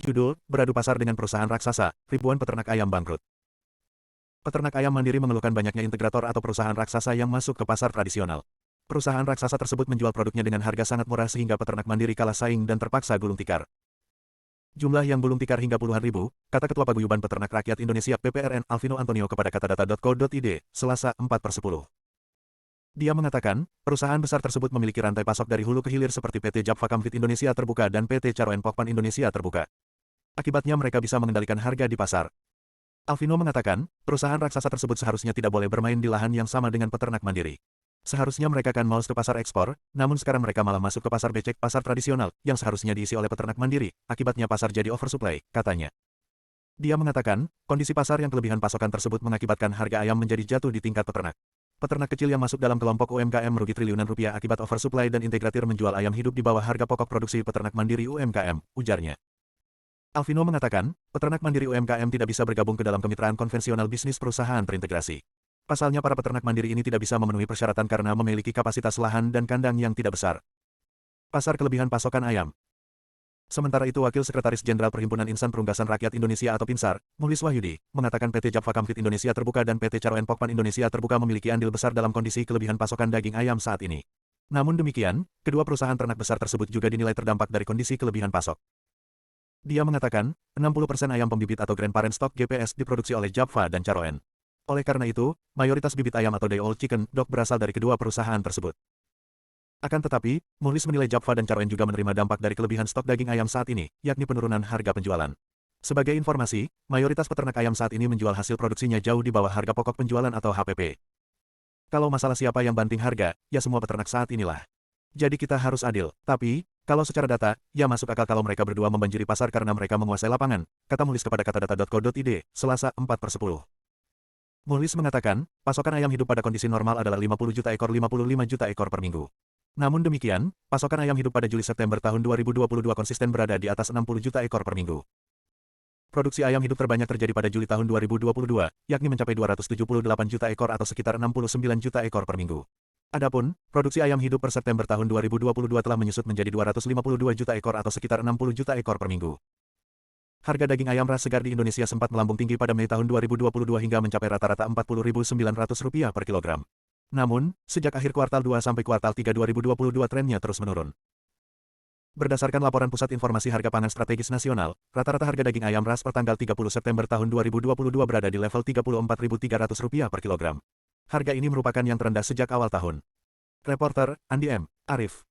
Judul, beradu pasar dengan perusahaan raksasa, ribuan peternak ayam bangkrut. Peternak ayam mandiri mengeluhkan banyaknya integrator atau perusahaan raksasa yang masuk ke pasar tradisional. Perusahaan raksasa tersebut menjual produknya dengan harga sangat murah sehingga peternak mandiri kalah saing dan terpaksa gulung tikar. Jumlah yang gulung tikar hingga puluhan ribu, kata Ketua Paguyuban Peternak Rakyat Indonesia (PPRN) Alvino Antonio kepada katadata.co.id, Selasa 4/10. Dia mengatakan, perusahaan besar tersebut memiliki rantai pasok dari hulu ke hilir seperti PT Japfa Kamfit Indonesia Terbuka dan PT Caroen Pokpan Indonesia Terbuka. Akibatnya mereka bisa mengendalikan harga di pasar. Alvino mengatakan, perusahaan raksasa tersebut seharusnya tidak boleh bermain di lahan yang sama dengan peternak mandiri. Seharusnya mereka kan maus ke pasar ekspor, namun sekarang mereka malah masuk ke pasar becek, pasar tradisional, yang seharusnya diisi oleh peternak mandiri, akibatnya pasar jadi oversupply, katanya. Dia mengatakan, kondisi pasar yang kelebihan pasokan tersebut mengakibatkan harga ayam menjadi jatuh di tingkat peternak. Peternak kecil yang masuk dalam kelompok UMKM merugi triliunan rupiah akibat oversupply dan integratir menjual ayam hidup di bawah harga pokok produksi peternak mandiri UMKM, ujarnya. Alvino mengatakan, peternak mandiri UMKM tidak bisa bergabung ke dalam kemitraan konvensional bisnis perusahaan terintegrasi. Pasalnya para peternak mandiri ini tidak bisa memenuhi persyaratan karena memiliki kapasitas lahan dan kandang yang tidak besar. Pasar kelebihan pasokan ayam. Sementara itu Wakil Sekretaris Jenderal Perhimpunan Insan Perunggasan Rakyat Indonesia atau PINSAR, Muhlis Wahyudi, mengatakan PT Japfa Kamfit Indonesia Terbuka dan PT Caroen Pokpan Indonesia Terbuka memiliki andil besar dalam kondisi kelebihan pasokan daging ayam saat ini. Namun demikian, kedua perusahaan ternak besar tersebut juga dinilai terdampak dari kondisi kelebihan pasok. Dia mengatakan, 60% ayam pembibit atau Grand Parent Stock GPS diproduksi oleh Japfa dan Caroen. Oleh karena itu, mayoritas bibit ayam atau day-old chicken dog berasal dari kedua perusahaan tersebut. Akan tetapi, Muhlis menilai Japfa dan Caroen juga menerima dampak dari kelebihan stok daging ayam saat ini, yakni penurunan harga penjualan. Sebagai informasi, mayoritas peternak ayam saat ini menjual hasil produksinya jauh di bawah harga pokok penjualan atau HPP. Kalau masalah siapa yang banting harga, ya semua peternak saat inilah. Jadi kita harus adil, tapi, kalau secara data, ya masuk akal kalau mereka berdua membanjiri pasar karena mereka menguasai lapangan, kata Muhlis kepada katadata.co.id, Selasa 4/10. Muhlis mengatakan, pasokan ayam hidup pada kondisi normal adalah 50 juta ekor 55 juta ekor per minggu. Namun demikian, pasokan ayam hidup pada Juli-September tahun 2022 konsisten berada di atas 60 juta ekor per minggu. Produksi ayam hidup terbanyak terjadi pada Juli tahun 2022, yakni mencapai 278 juta ekor atau sekitar 69 juta ekor per minggu. Adapun, produksi ayam hidup per September tahun 2022 telah menyusut menjadi 252 juta ekor atau sekitar 60 juta ekor per minggu. Harga daging ayam ras segar di Indonesia sempat melambung tinggi pada Mei tahun 2022 hingga mencapai rata-rata Rp40.900 per kilogram. Namun, sejak akhir kuartal 2 sampai kuartal 3 2022 trennya terus menurun. Berdasarkan laporan Pusat Informasi Harga Pangan Strategis Nasional, rata-rata harga daging ayam ras per tanggal 30 September tahun 2022 berada di level Rp34.300 per kilogram. Harga ini merupakan yang terendah sejak awal tahun. Reporter, Andi M. Arif.